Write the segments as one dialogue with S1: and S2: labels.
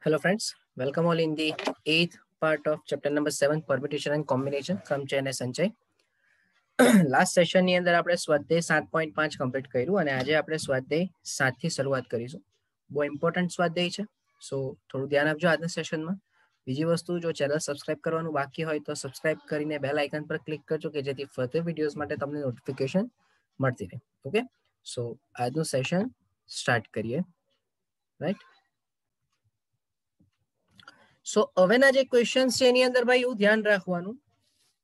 S1: Hello friends, welcome all in the 8th part of chapter number 7 permutation and combination ક્રમચય અને સંચય. Last session ની અંદર આપણે સ્વાધ્યાય 7.5 કમ્પ્લીટ કર્યું અને આજે આપણે સ્વાધ્યાય 7 થી શરૂઆત કરીશું. બહુ ઇમ્પોર્ટન્ટ સ્વાધ્યાય છે, સો થોડું ધ્યાન આપજો આજના સેશનમાં. બીજી વસ્તુ, જો ચેનલ સબસ્ક્રાઇબ કરવાનું બાકી હોય તો સબસ્ક્રાઇબ કરીને બેલ આઇકન પર ક્લિક કરજો કે જેથી ફર્ધર વિડીયોઝ માટે તમને નોટિફિકેશન મળતી રહે. ઓકે, સો આજનું સેશન સ્ટાર્ટ કરીએ. રાઈટ, સો હવેના જે ક્વેશ્ચન્સ છે એની અંદર ભાઈ એવું ધ્યાન રાખવાનું,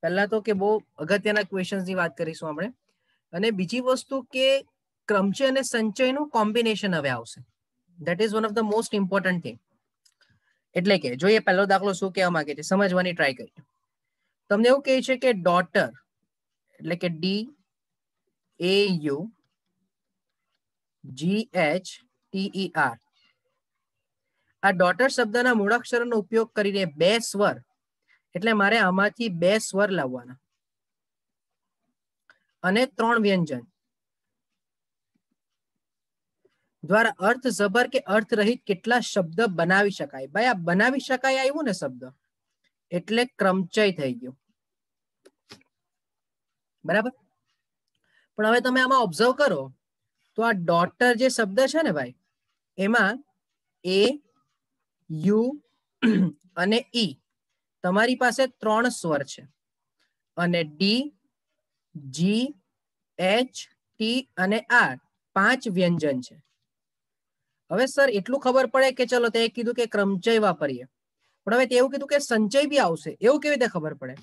S1: પહેલા તો કે બહુ અગત્યના ક્વેશ્ચન્સની વાત કરીશું આપણે, અને બીજી વસ્તુ કે ક્રમચય અને સંચયનું કોમ્બિનેશન હવે આવશે. That is one of the most important thing. એટલે કે જોઈએ પહેલો દાખલો શું કહેવા માંગે છે, સમજવાની ટ્રાય કરીએ. તમને એવું કહે છે કે ડોટર એટલે કે DAUGHTER, આ ડોટર શબ્દના મૂળાક્ષરોનો ઉપયોગ કરીને બે સ્વર, એટલે મારે આમાંથી બે સ્વર લાવવાના અને ત્રણ વ્યંજન દ્વારા અર્થસભર કે અર્થરહિત કેટલા શબ્દ બનાવી શકાય. ભાઈ આ બનાવી શકાય આવ્યું ને શબ્દ, એટલે ક્રમચય થઈ ગયું. બરાબર, પણ હવે તમે આમાં ઓબ્ઝર્વ કરો તો આ ડોટર જે શબ્દ છે ને ભાઈ, એમાં A, U અને E તમારી પાસે ત્રણ સ્વર છે અને D, G, H, T અને R પાંચ વ્યંજન છે. હવે સર એટલું ખબર પડે કે ચલો તે કીધું કે ક્રમચય વાપરીએ, પણ હવે તેવું કીધું કે સંચય બી આવશે, એવું કેવી રીતે ખબર પડે?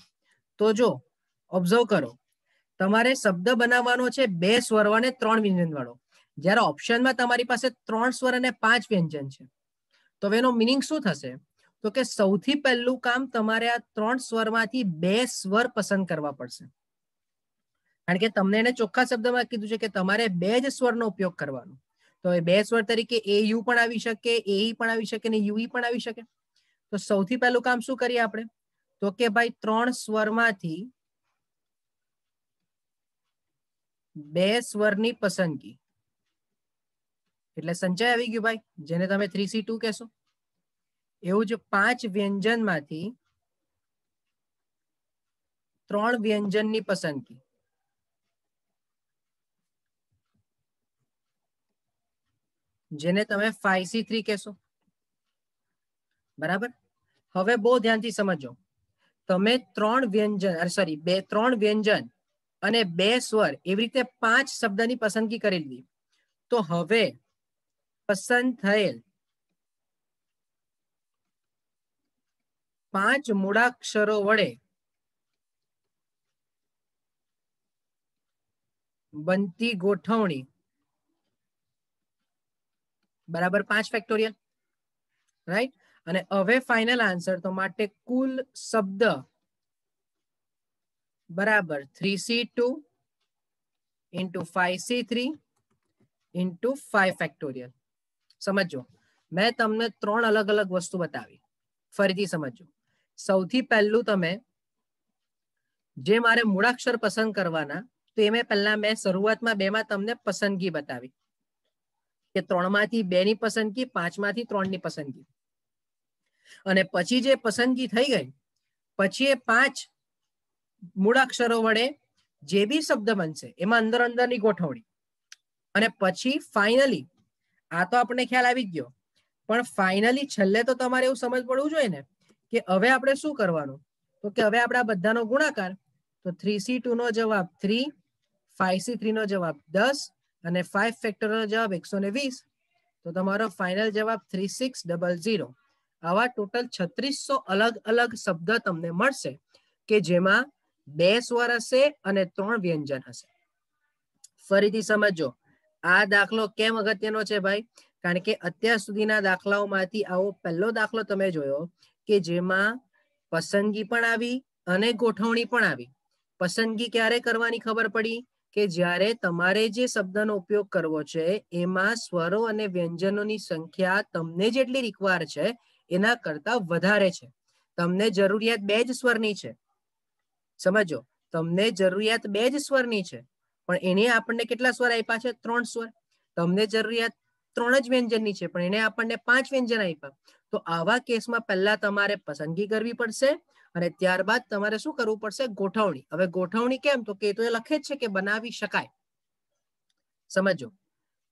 S1: તો જો ઓબ્ઝર્વ કરો, તમારે શબ્દ બનાવવાનો છે બે સ્વર અને ત્રણ વ્યંજન વાળો, જ્યારે ઓપ્શનમાં તમારી પાસે ત્રણ સ્વર અને પાંચ વ્યંજન છે. તો એનો મિનિંગ શું થશે? તો કે સૌથી પહેલું કામ તમારે આ ત્રણ સ્વરમાંથી બે સ્વર પસંદ કરવા પડશે, કારણ કે તમને એને ચોખ્ખા શબ્દમાં કીધું છે કે તમારે બે જ સ્વરનો ઉપયોગ કરવાનો. તો એ બે સ્વર તરીકે AU પણ આવી શકે, AE પણ આવી શકે અને UE પણ આવી શકે. તો સૌથી પહેલું કામ શું કરીએ આપણે? તો કે ભાઈ ત્રણ સ્વરમાંથી બે સ્વરની પસંદગી, એટલે સંચય આવી ગયું ભાઈ, જેને તમે 3C2 કહેશો. એવું જ પાંચ વ્યંજનમાંથી ત્રણ વ્યંજનની પસંદગી, જેને તમે 5C3 કહેશો. બરાબર, હવે બહુ ધ્યાનથી સમજો, તમે ત્રણ વ્યંજન અને બે સ્વર એવી રીતે પાંચ શબ્દની પસંદગી કરી લીધી. તો હવે પસંદ થયેલ પાંચ મૂળાક્ષરો વડે બનતી ગોઠવણી બરાબર 5 ફેક્ટોરિયલ. રાઈટ, અને હવે ફાઇનલ આન્સર તો માટે કુલ શબ્દ બરાબર 3C2 into 5C3 into 5 factorial. સમજો, મેં તમને ત્રણ અલગ અલગ વસ્તુ બતાવી, ફરીથી સમજો. સૌથી પહેલું તમે જે મારે મૂળાક્ષર પસંદ કરવાના, તો એ મેં શરૂઆતમાં બેમાં તમને પસંદગી બતાવી કે ત્રણમાંથી બે ની પસંદગી, પાંચમાંથી ત્રણની પસંદગી, અને પછી જે પસંદગી થઈ ગઈ પછી એ પાંચ મૂળાક્ષરો વડે જે બી શબ્દ બનશે એમાં અંદર અંદરની ગોઠવણી, અને પછી ફાઇનલી આ તો આપણને ખ્યાલ આવી ગયો, પણ ફાઇનલી છેલ્લે તો તમારે એવું સમજ પડવું જોઈએ ને કે હવે આપણે શું કરવાનું. તો કે હવે આપણે આ બધાનો ગુણાકાર, તો 3C2 નો જવાબ 3, 5C3 નો જવાબ 10 અને 5 ફેક્ટોરિયલ જવાબ 120. તો તમારો ફાઇનલ જવાબ 3600. આવા ટોટલ 3600 અલગ અલગ શબ્દ તમને મળશે કે જેમાં બે સ્વર હશે અને ત્રણ વ્યંજન હશે. ફરીથી સમજો, આ દાખલો કેમ અગત્યનો છે ભાઈ? કારણ કે અત્યાર સુધીના દાખલાઓમાંથી આવો પહેલો દાખલો તમે જોયો કે જેમાં પસંદગી પણ આવી અને ગોઠવણી પણ આવી. પસંદગી ક્યારે કરવાની ખબર પડી? કે જ્યારે તમારે જે શબ્દનો ઉપયોગ કરવો છે એમાં સ્વરો અને વ્યંજનોની સંખ્યા તમને જેટલી રિક્વાયર છે એના કરતા વધારે છે. તમને જરૂરિયાત બે જ સ્વરની છે, સમજો, તમને જરૂરિયાત બે જ સ્વરની છે, પણ એને આપણને કેટલા સ્વર આપ્યા છે? ત્રણ સ્વર. તમને જરૂરિયાત ત્રણ જ વ્યંજનની છે પણ એને આપણને 5 વ્યંજન આપ્યા, તો આવા કેસમાં પહેલા તમારે પસંદગી કરવી પડશે અને ત્યારબાદ તમારે શું કરવું પડશે? ગોઠવણી. હવે ગોઠવણી કેમ? તો કે તો એ લખે જ છે કે બનાવી શકાય. સમજો,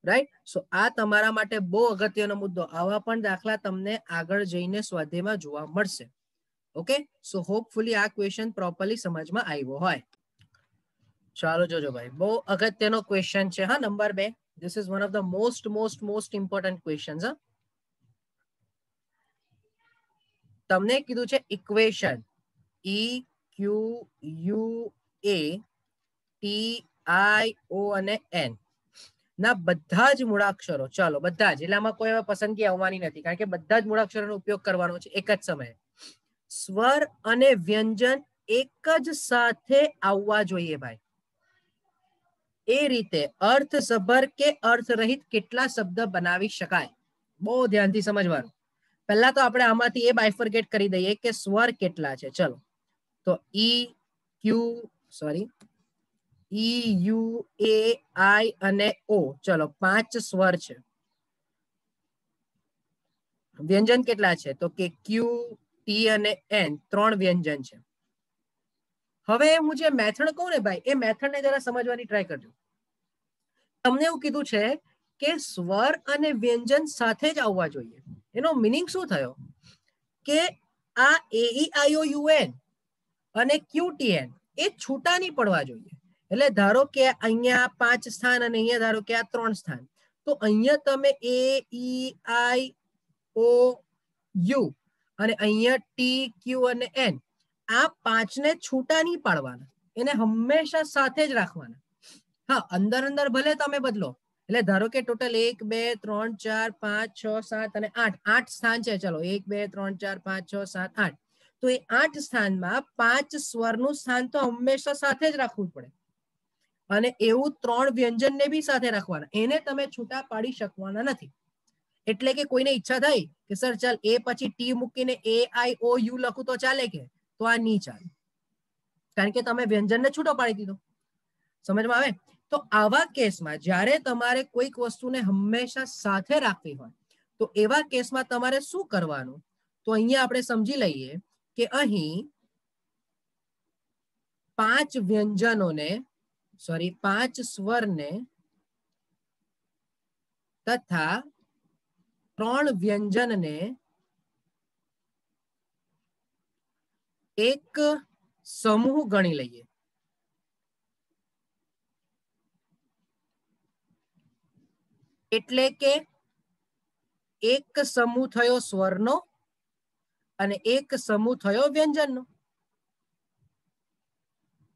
S1: રાઈટ? સો આ તમારા માટે બહુ અગત્યનો મુદ્દો. આવા પણ દાખલા તમને આગળ જઈને સ્વાધ્યાયમાં જોવા મળશે. ઓકે, સો હોપફુલી આ ક્વેશ્ચન પ્રોપરલી સમજમાં આવ્યો હોય. ચાલો જોજો ભાઈ, બહુ અગત્યનો ક્વેશ્ચન છે હા, number 2. This is one of the most important questions. તમને કીધું છે ઇક્વેશન EQUATIO અને N ના બધા જ મૂળાક્ષરો, ચાલો બધા જ, એટલે આમાં કોઈ પસંદગી આવવાની નથી કારણ કે બધા જ મૂળાક્ષરોનો ઉપયોગ કરવાનો છે એક જ સમયે. સ્વર અને વ્યંજન એક જ સાથે આવવા જોઈએ ભાઈ. એ રીતે અર્થસભર કે અર્થરહિત કેટલા શબ્દ બનાવી શકાય? બહુ ધ્યાનથી સમજવાનું. પહેલા તો આપણે આમાંથી એ બાયફર્કેટ કરી દઈએ કે સ્વર કેટલા છે. ચલો, તો EUAI અને O, ચલો 5 સ્વર છે. વ્યંજન કેટલા છે? તો કે Q, T અને N 3 વ્યંજન છે. હવે હું જે મેથડ કહું ને ભાઈ, એ મેથડને જરા સમજવાની ટ્રાય કરજો. તમને એવું કીધું છે કે સ્વર અને વ્યંજન સાથે જ આવવા જોઈએ. એનો મીનિંગ શું થયો? કે આ AEIOUN અને QTN એ છૂટા નહીં પડવા જોઈએ. એટલે ધારો કે અહીંયા 5 સ્થાન અને અહીંયા ધારો કે આ 3 સ્થાન, તો અહીંયા તમે AEIOU અને અહીંયા TQ અને N આ 5 ને છૂટા નહીં પાડવાના, એને હંમેશા સાથે જ રાખવાના. હા, અંદર અંદર ભલે તમે બદલો. એટલે ધારો કે ટોટલ 1 2 3 4 5 6 7 અને 8 સ્થાન છે. ચલો 1 2 3 4 5 6 7 8, તો એ 8 સ્થાનમાં 5 સ્વરનું સ્થાન તો હંમેશા સાથે જ રાખવું પડે અને એવું 3 વ્યંજનને બી સાથે રાખવાના, એને તમે છૂટા પાડી શકવાના નથી. એટલે કે કોઈને ઈચ્છા થઈ કે સર ચાલ એ પછી ટી મૂકીને AIOU લખું તો ચાલે કે? તો આ નહીં ચાલે કારણ કે તમે વ્યંજનને છૂટો પાડી દીધો. સમજમાં આવે? તો આવા કેસમાં જ્યારે તમારે કોઈક વસ્તુને હંમેશા સાથે રાખવી હોય તો એવા કેસમાં તમારે શું કરવાનું? તો અહીંયા આપણે સમજી લઈએ કે અહીં 5 વ્યંજનોને, 5 સ્વરને તથા 3 વ્યંજનને એક સમૂહ ગણી લઈએ. એટલે કે એક સમૂહ થયો સ્વરનો અને એક સમૂહ થયો વ્યંજનનો.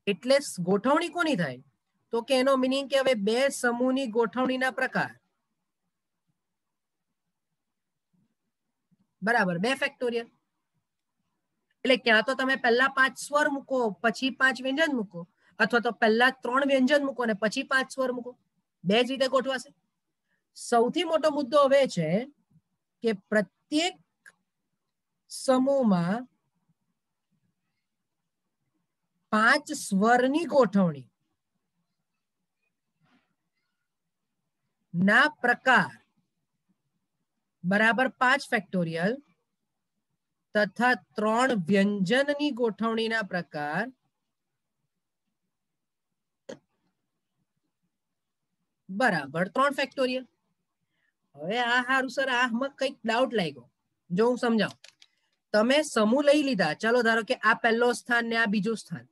S1: એટલે ગોઠવણી કોની થાય? તો કે એનો મીનિંગ કે હવે 2 સમૂહની ગોઠવણીના પ્રકાર. બરાબર, 2 ફેક્ટોરિયલ. એટલે ક્યાં તો તમે પહેલા 5 સ્વર મૂકો પછી 5 વ્યંજન મૂકો, અથવા તો પહેલા 3 વ્યંજન મૂકો અને પછી 5 સ્વર મૂકો. 2 જ રીતે ગોઠવાશે. સૌથી મોટો મુદ્દો હવે છે કે પ્રત્યેક સમૂહમાં 5 સ્વરની ગોઠવણી ના પ્રકાર બરાબર 5 ફેક્ટોરિયલ તથા 3 વ્યંજનની ગોઠવણીના પ્રકાર બરાબર 3 ફેક્ટોરિયલ. હવે આ હારું સર આમાં કંઈક ડાઉટ લાગ્યો. જો હું સમજાવું, તમે સમૂહ લઈ લીધા. ચાલો ધારો કે આ પહેલો સ્થાન ને આ બીજું સ્થાન.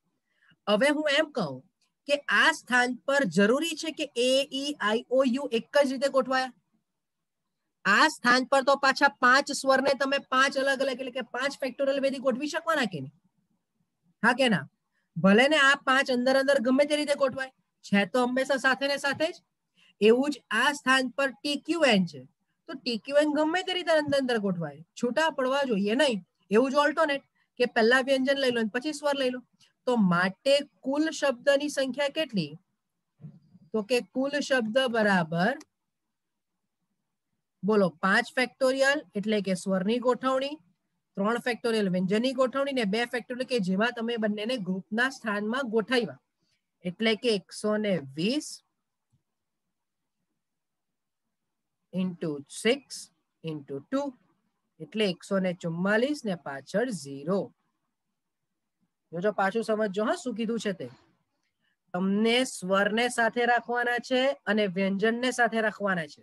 S1: હવે હું એમ કહું કે આ સ્થાન પર જરૂરી છે કે AEIOU એક જ રીતે ગોઠવાયા? આ સ્થાન પર તો પાછા 5 સ્વરને તમે 5 અલગ અલગ એટલે કે 5 ફેક્ટોરિયલ વેદી ગોઠવી શકવાના કે નહીં? હા કે ના? ભલે ને આ 5 અંદર અંદર ગમે તે રીતે ગોઠવાય છે તો હંમેશા સાથે ને સાથે જ. એવું જ આ સ્થાન પર TQN છે તો TQN ગમે તે રીતે અંદર અંદર ગોઠવાય, છૂટા પડવા જોઈએ નહીં. એવું જ ઓલ્ટરનેટ કે પહેલા વ્યંજન લઈ લો પછી સ્વર લઈ લો. તો માટે કુલ શબ્દની સંખ્યા કેટલી? તો કે કુલ શબ્દ બરાબર બોલો 5 ફેક્ટોરિયલ એટલે કે સ્વરની ગોઠવણી, 3 ફેક્ટોરિયલ વ્યંજનની ગોઠવણી ને 2 ફેક્ટોરિયલ કે જેમાં તમે બંનેને ગ્રુપના સ્થાનમાં ગોઠવ્યા એટલે કે 120 ઇન્ટુ 6 ઇન્ટુ 2 એટલે 144 ને પાછળ 0. જો પાછું સમજજો હા શું કીધું છે તે. તમને સ્વરને સાથે રાખવાના છે અને વ્યંજનને સાથે રાખવાના છે.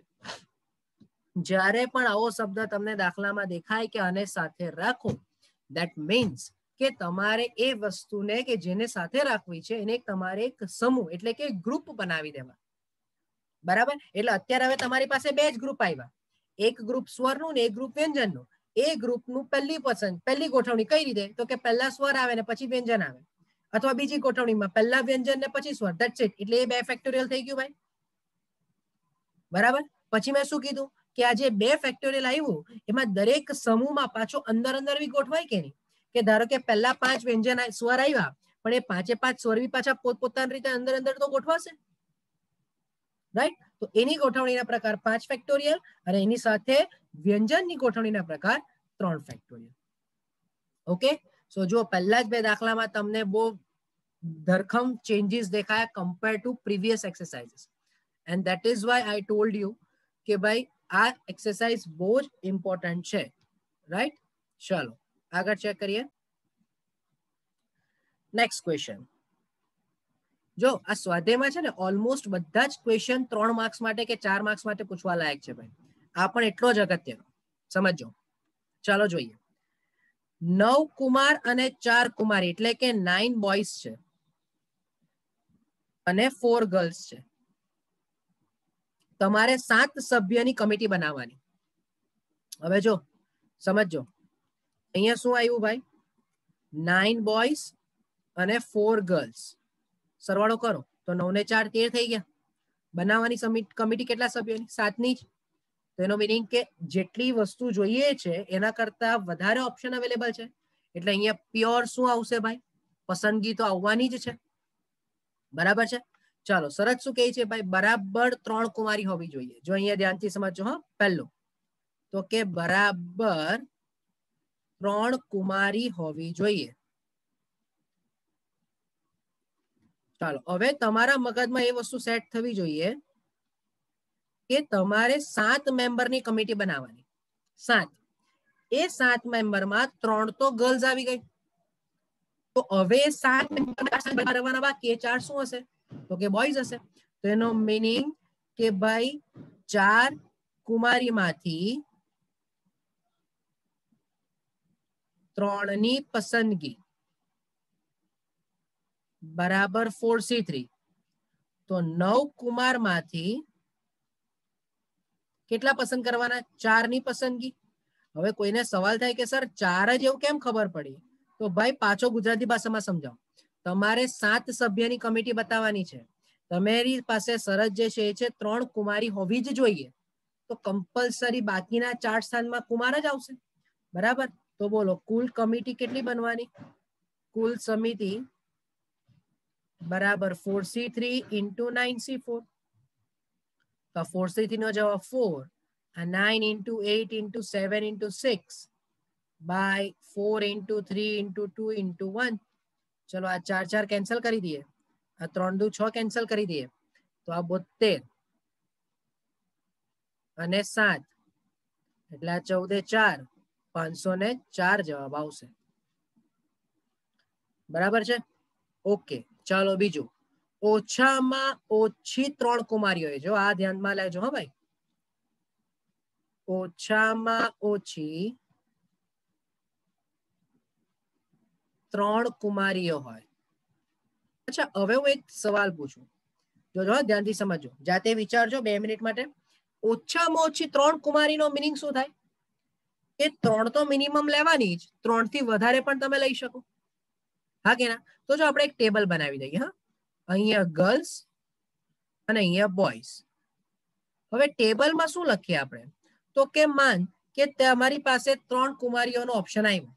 S1: જ્યારે પણ આવો શબ્દ તમને દાખલામાં દેખાય કે આને સાથે રાખો, that means કે તમારે એ વસ્તુને કે જેને સાથે રાખવી છે એને તમારે એક સમૂહ એટલે કે ગ્રુપ બનાવી દેવા. બરાબર? એટલે અત્યારે હવે તમારી પાસે બે જ ગ્રુપ આવ્યા, એક ગ્રુપ સ્વરનું ને એક ગ્રુપ વ્યંજનનું. એ ગ્રુપનું પહેલી ગોઠવણી કઈ રીતે? તો કે પહેલા સ્વર આવે ને પછી વ્યંજન આવે, અથવા બીજી ગોઠવણીમાં પહેલા વ્યંજન ને પછી સ્વર. That's it. એટલે એ 2 ફેક્ટોરિયલ થઈ ગયું ભાઈ. બરાબર? પછી મેં શું કીધું કે આ જે 2 ફેક્ટોરિયલ આવ્યું એમાં દરેક સમૂહમાં પાછો અંદર બી ગોઠવાય કે નહીં? કે ધારો કે પહેલા 5 વ્યંજન સ્વર આવ્યા, પણ એ 5 સ્વર બી પાછા પોતપોતાની રીતે અંદર તો ગોઠવાશે, રાઈટ? તો એની ગોઠવણીના પ્રકાર 5 ફેક્ટોરિયલ અને એની સાથે વ્યંજનની ગોઠવણીના પ્રકાર 3 ફેક્ટોરિયલ. ઓકે, સો જો પહેલા જ 2 દાખલામાં તમને બહુ ધરખમ ચેન્જીસ દેખાયા compare to previous exercises, and that is why I told you કે ભાઈ આ એક્સરસાઇઝ બહુ જ ઇમ્પોર્ટન્ટ છે, રાઈટ? ચલો આગળ ચેક કરીએ. Next question. જો આ સ્વાધ્યાયમાં છે ને ઓલમોસ્ટ બધા જ ક્વેશ્ચન 3 માર્ક્સ માટે કે 4 માર્ક્સ માટે પૂછવા લાયક છે ભાઈ. આ પણ એટલો જ અગત્યનો. સમજો. ચાલો જોઈએ. 9 કુમાર અને 4 કુમારી એટલે કે 9 બોયઝ છે અને 4 ગર્લ્સ છે. તમારે 7 સભ્યની કમિટી બનાવવાની. હવે જો સમજો, અહીંયા શું આવ્યું ભાઈ? 9 બોયઝ અને 4 ગર્લ્સ. સરવાળો કરો તો 9 ને 4 13 થઈ ગયા. બનાવવાની કમિટી કેટલા સભ્યોની? 7ની જ. તો એનો મીનિંગ કે જેટલી વસ્તુ જોઈએ છે એના કરતા વધારે ઓપ્શન અવેલેબલ છે. એટલે અહીંયા પ્યોર શું આવશે ભાઈ? પસંદગી તો આવવાની જ છે. બરાબર છે? ચાલો શરત શું કહે છે ભાઈ? બરાબર 3 કુમારી હોવી જોઈએ. જો અહીંયા ધ્યાનથી સમજો. હા, પહેલું તો કે બરાબર 3 કુમારી હોવી જોઈએ. ચાલો હવે તમારા મગજમાં એ વસ્તુ સેટ થવી જોઈએ કે તમારે 7 મેમ્બરની કમિટી બનાવવાની. 7. એ 7 મેમ્બરમાં 3 તો ગર્લ્સ આવી ગઈ. તો હવે 7 મેમ્બર બાકી 4 શું હશે? તો કે બોયઝ હશે. તો એનો મીનિંગ કે ભાઈ 4 કુમારીમાંથી 3ની પસંદગી બરાબર 4C3. તો 9 કુમારમાંથી કેટલા પસંદ કરવાના? 4ની પસંદગી. હવે કોઈને સવાલ થાય કે સર 4 જ એવું કેમ ખબર પડી? તો ભાઈ પાછો ગુજરાતી ભાષામાં સમજાવો. તમારે 7 સભ્યની કમિટી બતાવવાની છે. તમારી પાસે શરત જે છે એ છે 3 કુમારી હોવી જ જોઈએ. તો કમ્પલસરી બાકીના 4 સ્થાનમાં કુમાર જ આવશે. બરાબર? તો બોલો કુલ કમિટી કેટલી બનવાની? કુલ સમિતિ બરાબર 4C3 into 9C4. તો 4C3 નો જવાબ 4. 9 into 8 into 7 into 6 by 4 into 3 into 2 into 1. ચલો આ 4 કેન્સલ કરી દઈએ. આ 3 દુ 6 કેન્સલ કરી દઈએ. તો આ 72 અને 7 એટલે આ 14 4 504 જવાબ આવશે. બરાબર છે? ઓકે, ચાલો બીજું. ઓછામાં ઓછી 3 કુમારીઓ. જો આ ધ્યાનમાં લેજો હો ભાઈ. ઓછામાં ઓછી 3 કુમારીઓ હોય. અચ્છા હવે હું એક સવાલ પૂછું. જો ધ્યાનથી સમજો, જાતે વિચારજો 2 મિનિટ માટે. ઓછામાં ઓછી 3 કુમારીનો મીનિંગ શું થાય? કે 3 તો મિનિમમ લેવાની જ, 3 થી વધારે પણ તમે લઈ શકો. હા કે ના? તો જો આપણે એક ટેબલ બનાવી દઈએ. હા, અહીંયા ગર્લ્સ અને અહીંયા બોયઝ. હવે ટેબલમાં શું લખીએ આપણે? તો કે માન કે તમારી પાસે 3 કુમારીઓનો ઓપ્શન આવ્યો.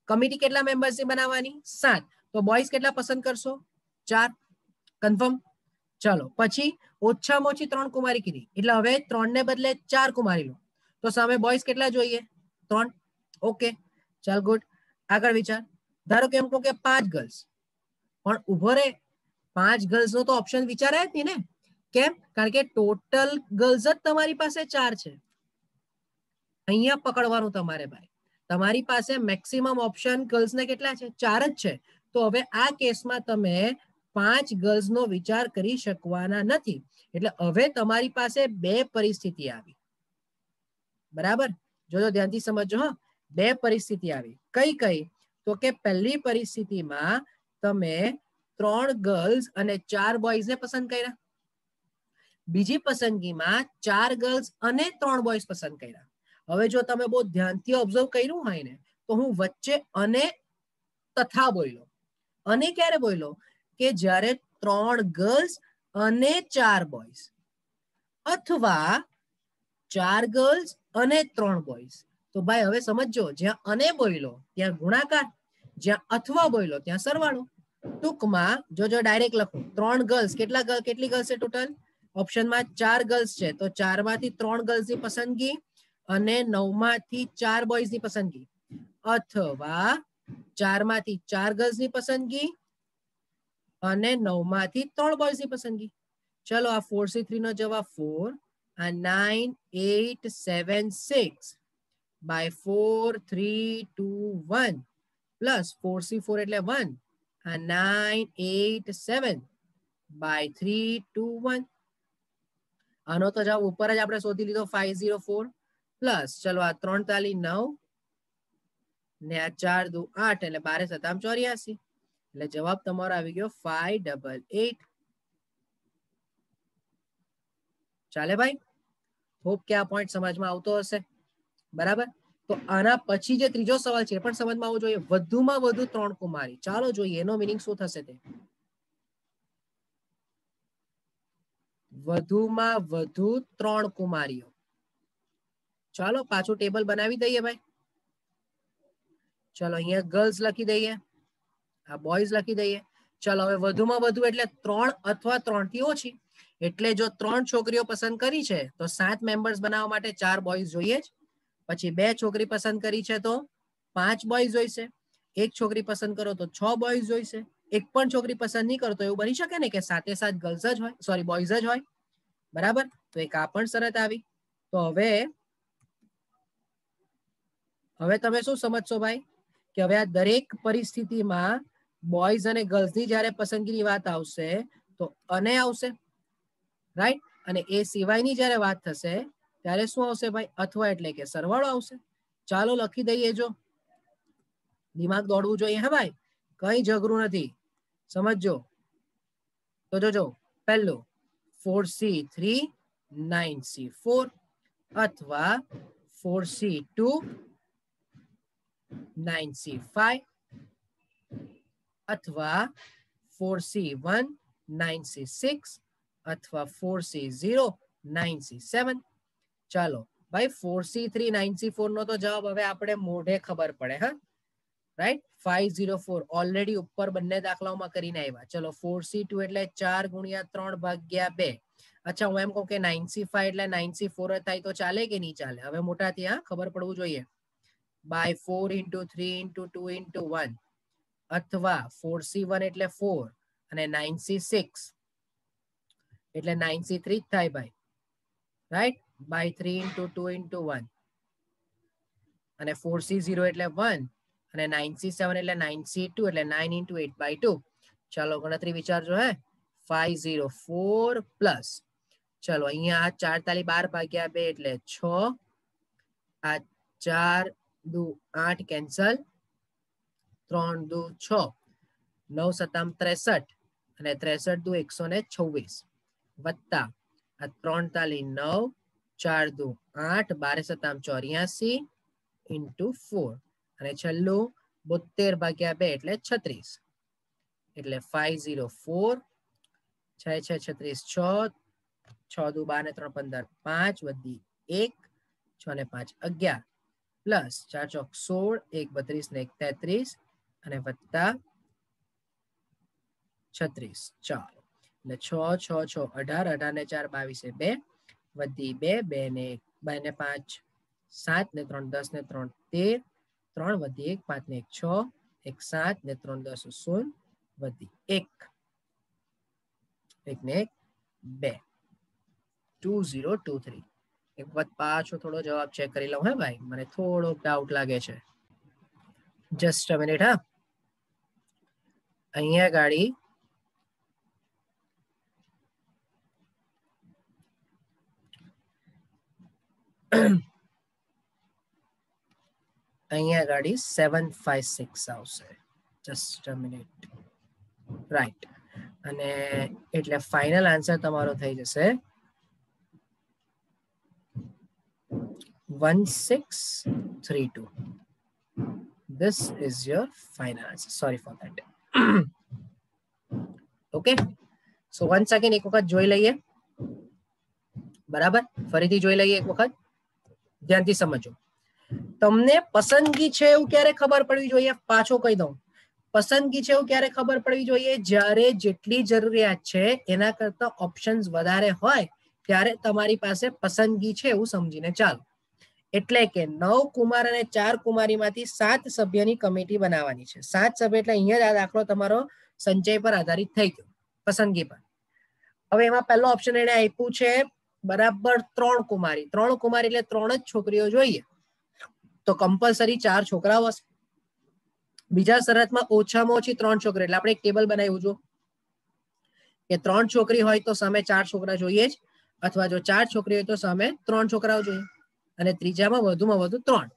S1: કમિટી કેટલા મેમ્બર્સની બનાવવાની? 7. તો બોયઝ કેટલા પસંદ કરશો? 4. કન્ફર્મ? ચલો પછી ઓછામાં ઓછી 3 કુમારી કીધી એટલે હવે 3 ને બદલે 4 કુમારી લો. તો સામે બોયઝ કેટલા જોઈએ? 3. ઓકે, ચાલ ગુડ. આગળ વિચાર. ધારો કે એમ કહો કે 5 ગર્લ્સ. પણ ઉભો રે, 5 ગર્લ્સ નો તો ઓપ્શન વિચારાય જ નહીં ને. કેમ? કારણ કે ટોટલ ગર્લ્સ જ તમારી પાસે 4 છે. અહીંયા પકડવાનું તમારે ભાઈ. તમારી પાસે મેક્સિમમ ઓપ્શન ગર્લ્સને કેટલા છે? 4 જ છે. તો હવે આ કેસમાં તમે 5 ગર્લ્સનો વિચાર કરી શકવાના નથી. એટલે હવે તમારી પાસે બે પરિસ્થિતિ આવી. બરાબર? જો ધ્યાનથી સમજો. હા, બે પરિસ્થિતિ આવી. કઈ કઈ? તો કે પહેલી પરિસ્થિતિમાં તમે 3 ગર્લ્સ અને 4 બોયઝને પસંદ કર્યા. બીજી પસંદગીમાં 4 ગર્લ્સ અને 3 બોયઝ પસંદ કર્યા. હવે જો તમે બહુ ધ્યાનથી ઓબ્ઝર્વ કર્યું હોય ને, તો હું વચ્ચે અને તથા બોલ્યો. અને ક્યારે બોલ્યો? કે જ્યારે 3 ગર્લ્સ અને 4 બોયઝ, અથવા 4 ગર્લ્સ અને 3 બોયઝ. તો ભાઈ હવે સમજો, જ્યાં અને બોલ્યો ત્યાં ગુણાકાર, જ્યાં અથવા બોલ્યો ત્યાં સરવાળો. ટૂંકમાં જો ડાયરેક્ટ લખું, 3 ગર્લ્સ, કેટલી ગર્લ્સ છે ટોટલ? ઓપ્શનમાં 4 ગર્લ્સ છે, તો 4 માંથી 3 ગર્લ્સની પસંદગી અને 9 માંથી 4 બોયઝની પસંદગી, અથવા 4 માંથી 4 ગર્લ્સની પસંદગી અને 9 માંથી 3 બોયઝની પસંદગી. ચલો આ 4C3 નો જવાબ 4, આ 9, 8, 7, 6 by 4, 3, 2, 1 પ્લસ 4C4 એટલે 1, આ 9, 8, 7 by 3, 2, 1. આનો તો જવાબ ઉપર જ આપણે શોધી લીધો 504 પ્લસ ચલો આ 3 તાલી 9 ને આ 4 દુ 8 એટલે 12 સતામ 84. એટલે જવાબ તમારો આવી ગયો 588. ચાલે ભાઈ? હોપ કે આ પોઈન્ટ સમજમાં આવતો હશે. બરાબર? તો આના પછી જે ત્રીજો સવાલ છે પણ સમજમાં આવવું જોઈએ. વધુમાં વધુ 3 કુમારી. ચાલો જોઈએ એનો મીનિંગ શું થશે તે. વધુમાં વધુ 3 કુમારીઓ. ચાલો પાછું ટેબલ બનાવી દઈએ ભાઈ. ચલો અહીંયા ગર્લ્સ લખી દઈએ, આ બોયઝ લખી દઈએ. ચલો હવે વધુમાં વધુ એટલે 3 અથવા 3 થી ઓછી. એટલે જો 3 છોકરીઓ પસંદ કરી છે તો 7 મેમ્બર્સ બનાવવા માટે 4 બોયઝ જોઈએ જ. પછી 2 છોકરી પસંદ કરી છે તો 5 બોયઝ જોઈશે. એક છોકરી પસંદ કરો તો 6 બોયઝ જોઈશે. એક પણ છોકરી પસંદ નહીં કરો તો એવું બની શકે ને કે 7 ગર્લ્સ જ હોય, સોરી બોયઝ જ હોય. બરાબર? તો એક આ પણ શરત આવી. તો હવે તમે શું સમજશો ભાઈ? કે હવે આ દરેક પરિસ્થિતિમાં બોયઝ અને ગર્લ્સની જ્યારે પસંદગીની વાત આવશે તો અને આવશે, રાઈટ? અને એ સિવાયની જ્યારે વાત થશે ત્યારે શું આવશે ભાઈ? અથવા એટલે કે સરવાળો આવશે. ચાલો લખી દઈએ. જો દિમાગ દોડવું જોઈએ. હા ભાઈ, કઈ ઝઘરું નથી, સમજો. તો જોજો, પહેલું 4C3 9C4 અથવા 4C2 9C5 અથવા 4C1 9C6 અથવા 4C0 9C7. ચાલો ભાઈ 4C3 9C4 નો તો જવાબ હવે આપણે મોઢે ખબર પડે. હા, રાઈટ? 504 ઓલરેડી ઉપર બંને દાખલાઓમાં કરીને આવ્યા. ચલો 4C2 એટલે 4 ગુણ્યા 3 ભાગ્યા 2. અચ્છા, હું એમ કહું કે 9C5 એટલે 9C4 થાય તો ચાલે કે નહીં ચાલે? હવે મોટા ત્યાં ખબર પડવું જોઈએ. બાય 4 into 3 into 2 into 1 અથવા 4C1 એટલે 4 અને 9C6 એટલે 9C3 જ થાય ભાઈ, રાઈટ? બાય 3 into 2 into 1 અને 4C0 એટલે 1 અને 9C7 એટલે 9C2 એટલે 9 into 8 by 2. ચાલો ગણતરી વિચારજો. હે 504 પ્લસ ચલો અહીંયા આ 4 તાલી 12 ભાગ્યા 2 એટલે 6, આ 4 દુ 8 કેન્સલ, 3 દુ 6, 9 સતામ 63 અને 63 દુ 126 વત્તા આ 3 તાલી 9, 4 દુ 8, 12 સતામ 84 into 4 અને છેલ્લું 72 ભાગ્યા 2 એટલે 36. એટલે 504 6 6 36 6 6 દુ 12 ને 3 15 5 વધી 1 6 ને 5 11 પ્લસ 4 ચોક 16 1 32 ને 1 33 અને વત્તા 36. ચાલો એટલે 6 6 6 18 18 ને 4 22 2 વધી 2 2 ને 1 2 ને 5 7 ને 3 10 ને 3 13 3 વધી 1 5 ને 1 6 1 7 ને 3 10 0 વધી 1 1 ને 1 2. 2023. એક વખત પાછો થોડો જવાબ ચેક કરી લઉં હે ભાઈ, મને થોડો ડાઉટ લાગે છે. Just a minute. હા, અહીંયા ગાડી અહીંયા ગાડી 756 આવશે. Just a minute. રાઈટ. અને એટલે ફાઇનલ આન્સર તમારો થઈ જશે 1632. This is your final answer. Sorry for that. Okay. So once again એક વખત જોઈ લઈએ. બરાબર, ફરીથી જોઈ લઈએ એક વખત, ધ્યાનથી સમજો. તમને પસંદગી છે એવું ક્યારે ખબર પડવી જોઈએ? પાછો કહી દઉં, પસંદગી છે એવું ક્યારે ખબર પડવી જોઈએ? જ્યારે જેટલી જરૂરિયાત છે એના કરતા ઓપ્શન્સ વધારે હોય ત્યારે તમારી પાસે પસંદગી છે એવું સમજીને ચાલો. એટલે કે 9 કુમાર અને 4 કુમારીમાંથી 7 સભ્યની કમિટી બનાવવાની છે. 7 સભ્ય એટલે અહીંયા જ આ દાખલો તમારો સંચય પર આધારિત થઈ ગયો, પસંદગી પર. હવે એમાં પહેલો ઓપ્શન એને આપ્યું છે બરાબર 3 કુમારી. 3 કુમારી એટલે 3 જ છોકરીઓ જોઈએ, તો કમ્પલસરી 4 છોકરાઓ હશે. બીજા શરતમાં ઓછામાં ઓછી 3 છોકરી, એટલે આપણે એક ટેબલ બનાવ્યું છું કે 3 છોકરી હોય તો સામે 4 છોકરા જોઈએ જ, અથવા જો 4 છોકરી હોય તો સામે 3 છોકરાઓ જોઈએ, અને ત્રીજામાં વધુમાં વધુ 3.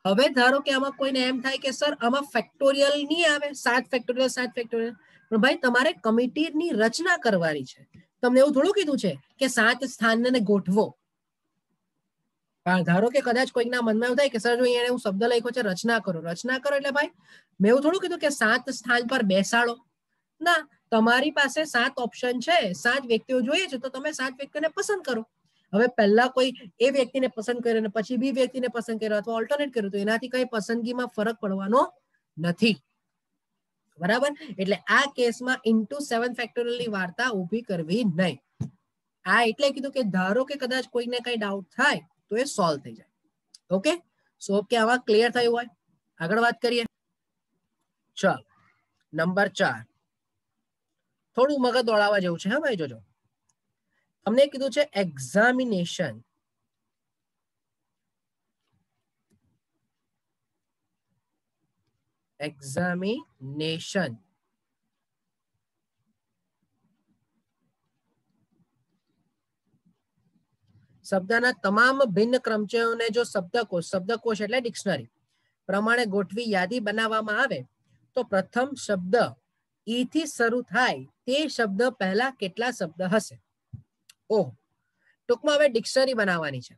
S1: હવે ધારો કે આમાં કોઈને એમ થાય કે સર આમાં ફેક્ટોરિયલ નહીં આવે, 7 ફેક્ટોરિયલ 7 ફેક્ટોરિયલ, પણ ભાઈ તમારે કમિટીની રચના કરવાની છે. તમને એવું થોડું કીધું છે કે 7 સ્થાનને ગોઠવો. ધારો કે કદાચ કોઈકના મનમાં એવું થાય કે સર જો અહીંયા હું શબ્દ લખ્યો છે રચના કરો, રચના કરો એટલે ભાઈ મેં એવું થોડું કીધું કે 7 સ્થાન પર બેસાડો. ના, તમારી પાસે 7 ઓપ્શન છે, 7 વ્યક્તિઓ જોઈએ છે, તો તમે 7 વ્યક્તિઓને પસંદ કરો. હવે પહેલા કોઈ એ વ્યક્તિને પસંદ કર્યો અને પછી બી વ્યક્તિને પસંદ કર્યો અથવા ઓલ્ટરનેટ કર્યું, તો એનાથી કઈ પસંદગીમાં ફરક પડવાનો નથી. બરાબર, એટલે આ કેસમાં ઇન્ટુ 7 ફેક્ટોરિયલની વાર્તા ઊભી કરવી નહીં. આ એટલે કીધું કે ધારો કે કદાચ કોઈને કઈ ડાઉટ થાય તો એ સોલ્વ થઈ જાય. ઓકે, સો કે આવા ક્લિયર થયું હોય, આગળ વાત કરીએ. ચાલો, નંબર 4 થોડું મગજ દોડાવવા જેવું છે. હા ભાઈ, જોજો, તમને કીધું છે એક્ઝામિનેશન. એક્ઝામિનેશન શબ્દના તમામ ભિન્ન ક્રમચયોને જો શબ્દકોશ એટલે ડિક્શનરી પ્રમાણે ગોઠવી યાદી બનાવવામાં આવે તો પ્રથમ શબ્દ ઈ થી શરૂ થાય તે શબ્દ પહેલા કેટલા શબ્દ હશે? ઓહ, ટૂંકમાં હવે ડિક્શનરી બનાવવાની છે.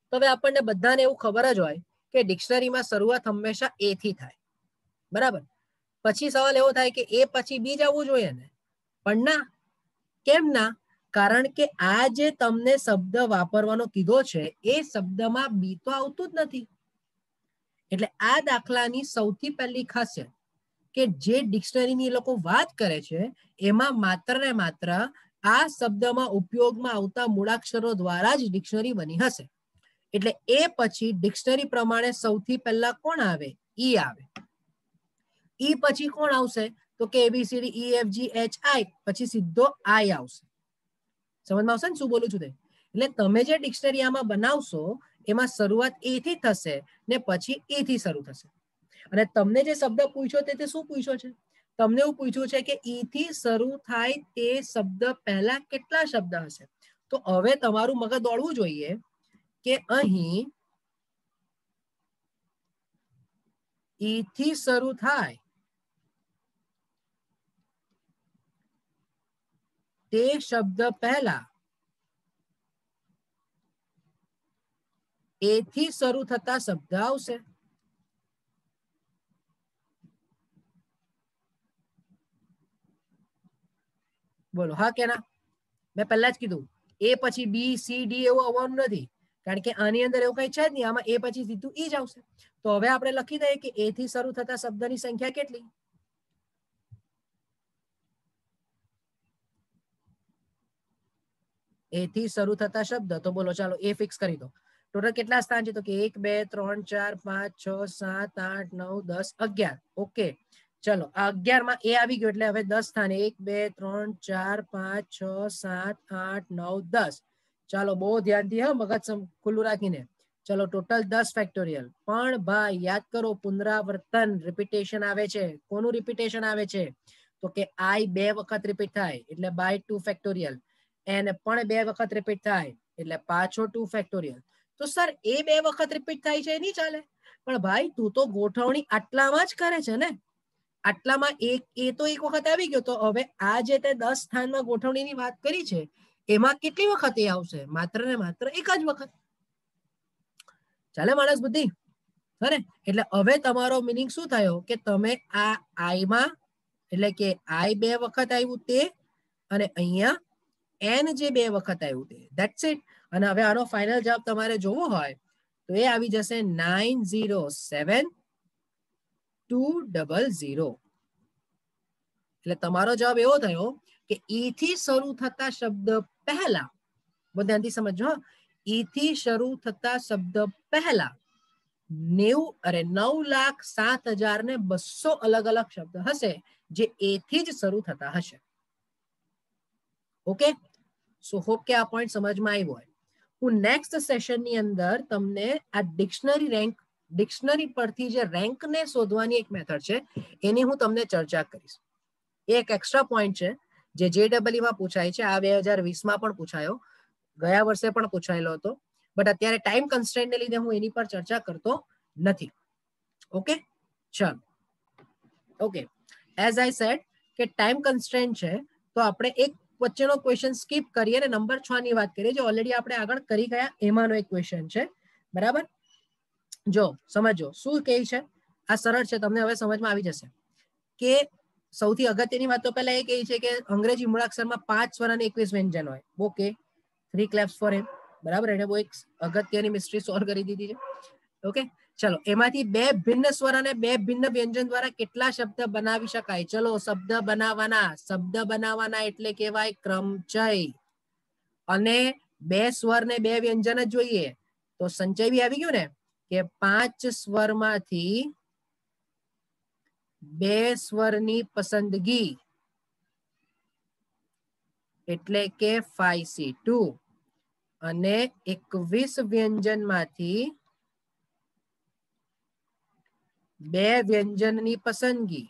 S1: તો હવે આપણને બધાને એવું ખબર જ હોય કે ડિક્શનરીમાં શરૂઆત હંમેશા એ થી થાય. બરાબર, પછી સવાલ એવો થાય કે એ પછી બી જ આવવું જોઈએ ને? પણ ના. કેમ ના? કારણ કે આ જે તમને શબ્દ વાપરવાનો કીધો છે એ શબ્દમાં બી તો આવતું જ નથી. એટલે આ દાખલાની સૌથી પહેલી ખાસિયત કે જે ડિક્શનરીની લોકો વાત કરે છે એમાં માત્ર ને માત્ર આ શબ્દમાં ઉપયોગમાં આવતા મૂળાક્ષરો દ્વારા જ ડિક્શનરી બની હશે. એટલે એ પછી ડિક્શનરી પ્રમાણે સૌથી પહેલા કોણ આવે? ઈ આવે. ઈ પછી કોણ આવશે? તો કે ABCD EFG HI, પછી સીધો આઈ આવશે. સમજમાં આવશે ને શું બોલું છું તે? એટલે તમે જે ડિક્શનરી આમાં બનાવશો એમાં શરૂઆત એ થી થશે ને પછી એ થી શરૂ થશે. અને તમને જે શબ્દ પૂછ્યો તે શું પૂછ્યો છે? તમને એવું પૂછ્યું છે કે ઈ થી શરૂ થાય તે શબ્દ પહેલા કેટલા શબ્દ હશે? તો હવે તમારું મગજ દોડવું જોઈએ કે અહીં ઈ થી શરૂ થાય તે શબ્દ પહેલા એ થી શરૂ થતા શબ્દ આવશે. બોલો હા કે ના? મેં પહેલા જ કીધું એ પછી બી સી ડી એવું આવવાનું નથી, કારણ કે આની અંદર એવું કઈ છે જ નહીં. આમાં એ પછી સીધું ઈ જ આવશે. તો હવે આપણે લખી દઈએ કે એ થી શરૂ થતા શબ્દની સંખ્યા કેટલી? એ થી શરૂ થતા શબ્દ, તો બોલો ચાલો એ ફિક્સ કરી દો. ટોટલ કેટલા સ્થાન છે? તો કે 1 2 3 4 5 6 7 8 9 10 11. ઓકે, ચલો 11 માં એ આવી ગયો એટલે હવે 10 સ્થાને 1 2 3 4 5 6 7 8 9 10. ચાલો બહુ ધ્યાનથી હા, મગજ ખુલ્લું રાખીને. ચલો ટોટલ 10 ફેક્ટોરિયલ. પણ ભાઈ યાદ કરો, પુનરાવર્તન રિપીટેશન આવે છે. કોનું રિપીટેશન આવે છે? તો કે i 2 વખત રિપીટ થાય એટલે બાય 2 ફેક્ટોરિયલ. n પણ 2 વખત રિપીટ થાય એટલે પાછો 2 ફેક્ટોરિયલ. તો સર એ 2 વખત રિપીટ થાય છે નહીં ચાલે. પણ ભાઈ તું તો ગોઠવણી આટલામાં જ કરે છે ને, આટલામાં એ તો એક વખત આવી ગયો. તો હવે આ જે તે 10 સ્થાનમાં ગોઠવણીની વાત કરી છે એમાં કેટલી વખત એ આવશે? માત્ર ને માત્ર એક જ વખત. ચાલે માણસ બુદ્ધિ? બરાબર. એટલે હવે તમારો મીનિંગ શું થયો કે તમે આ આઈ માં એટલે કે આઈ 2 વખત આવ્યું તે અને અહીંયા n જે 2 વખત આવ્યું તે, ધેટ્સ ઇટ. અને હવે આનો ફાઇનલ જવાબ તમારે જોવો હોય તો એ આવી જશે 907200. એટલે તમારો જવાબ એવો થયો કે ઈ થી શરૂ થતા શબ્દ પહેલા, બહુ ધ્યાનથી સમજો, ઈ થી શરૂ થતા શબ્દ પહેલા 9,07,200 અલગ અલગ શબ્દ હશે જે એ થી જ શરૂ થતા હશે. ઓકે, સો હોપ કે આ પોઈન્ટ સમજમાં આવ્યો હોય. હું નેક્સ્ટ સેશનની અંદર તમને આ ડિક્શનરી પરથી જે રેન્કને શોધવાની એક મેથડ છે એની હું તમને ચર્ચા કરીશ. એક એક્સ્ટ્રા પોઈન્ટ છે જે JEE માં પૂછાય છે. આ 2020 માં પણ પૂછાયો, ગયા વર્ષે પણ પૂછાયેલો હતો. બટ અત્યારે ટાઈમ કન્સ્ટ્રેન્ટને લીધે હું એની પર ચર્ચા કરતો નથી. ઓકે, ચાલો. ઓકે, એઝ આઈ સેડ કે ટાઈમ કન્સ્ટ્રેન્ટ છે તો આપણે એક વચ્ચેનો ક્વેશ્ચન સ્કીપ કરીએ અને નંબર 6 ની વાત કરીએ, જે ઓલરેડી આપણે આગળ કરી ગયા એમાંનો એક ક્વેશ્ચન છે. બરાબર, જો સમજો શું કહે છે. આ સરળ છે, તમને હવે સમજમાં આવી જશે કે સૌથી અગત્યની વાત તો પહેલા એ કહે છે કે અંગ્રેજી મૂળાક્ષરમાં 5 સ્વર અને 21 વ્યંજન હોય. Okay, 3 claps for him. બરાબર, એને બહુ એક અગત્યની મિસ્ટ્રી સોલ્વ કરી દીધી છે. ઓકે, ચલો એમાંથી 2 ભિન્ન સ્વર અને 2 ભિન્ન વ્યંજન દ્વારા કેટલા શબ્દ બનાવી શકાય? ચલો શબ્દ બનાવવાના એટલે કહેવાય ક્રમચય. અને 2 સ્વર ને 2 વ્યંજન જ જોઈએ તો સંચય બી આવી ગયું ને કે 5 સ્વરમાંથી 2 સ્વરની પસંદગી એટલે કે 5C2 અને 21 વ્યંજનમાંથી 2 વ્યંજનની પસંદગી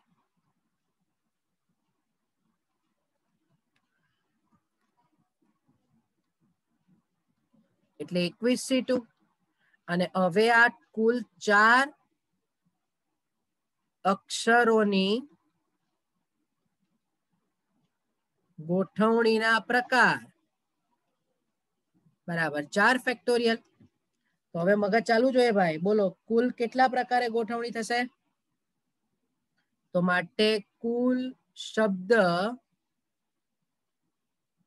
S1: એટલે 21C2. અને હવે આ કુલ 4 અક્ષરોની ગોઠવણીના પ્રકાર બરાબર 4 ફેક્ટોરિયલ. તો હવે મગજ ચાલુ જોઈએ ભાઈ, બોલો કુલ કેટલા પ્રકારે ગોઠવણી થશે? તો માટે કુલ શબ્દ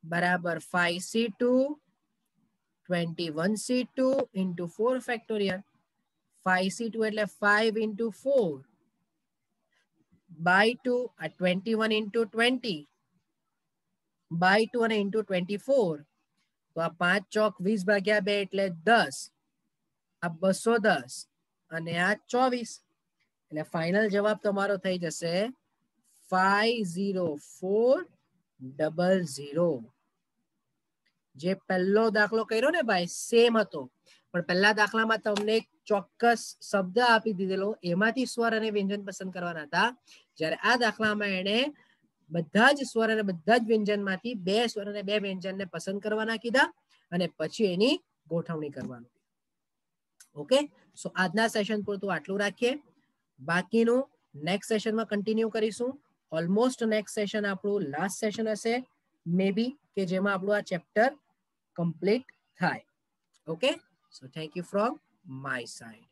S1: બરાબર 5C2 21C2 into 4 factorial. 5C2 એટલે 5 into 4 by 2 આ 21 into 20 by 2 અને into 24. તો આ 5 ચોક 20 ભાગ્યા 2 એટલે 10, આ 210 અને આ 24. એટલે ફાઇનલ જવાબ તમારો થઈ જશે 50400. જે પહેલો દાખલો કર્યો ને ભાઈ સેમ હતો, પણ પહેલા દાખલામાં તમને એક ચોક્કસ શબ્દ આપી દીધેલો, એમાંથી સ્વર અને વ્યંજન પસંદ કરવાના હતા. જ્યારે આ દાખલામાં એને બધા જ સ્વર અને બધા જ વ્યંજનમાંથી 2 સ્વર અને 2 વ્યંજનને પસંદ કરવાના કીધા અને પછી એની ગોઠવણી કરવાનું. ઓકે, સો આજના સેશન પૂરતું આટલું રાખીએ. બાકીનું નેક્સ્ટ સેશનમાં કન્ટિન્યુ કરીશું. ઓલમોસ્ટ નેક્સ્ટ સેશન આપણું લાસ્ટ સેશન હશે મે બી, કે જેમાં આપણું આ ચેપ્ટર complete થાય. Okay, so thank you from my side.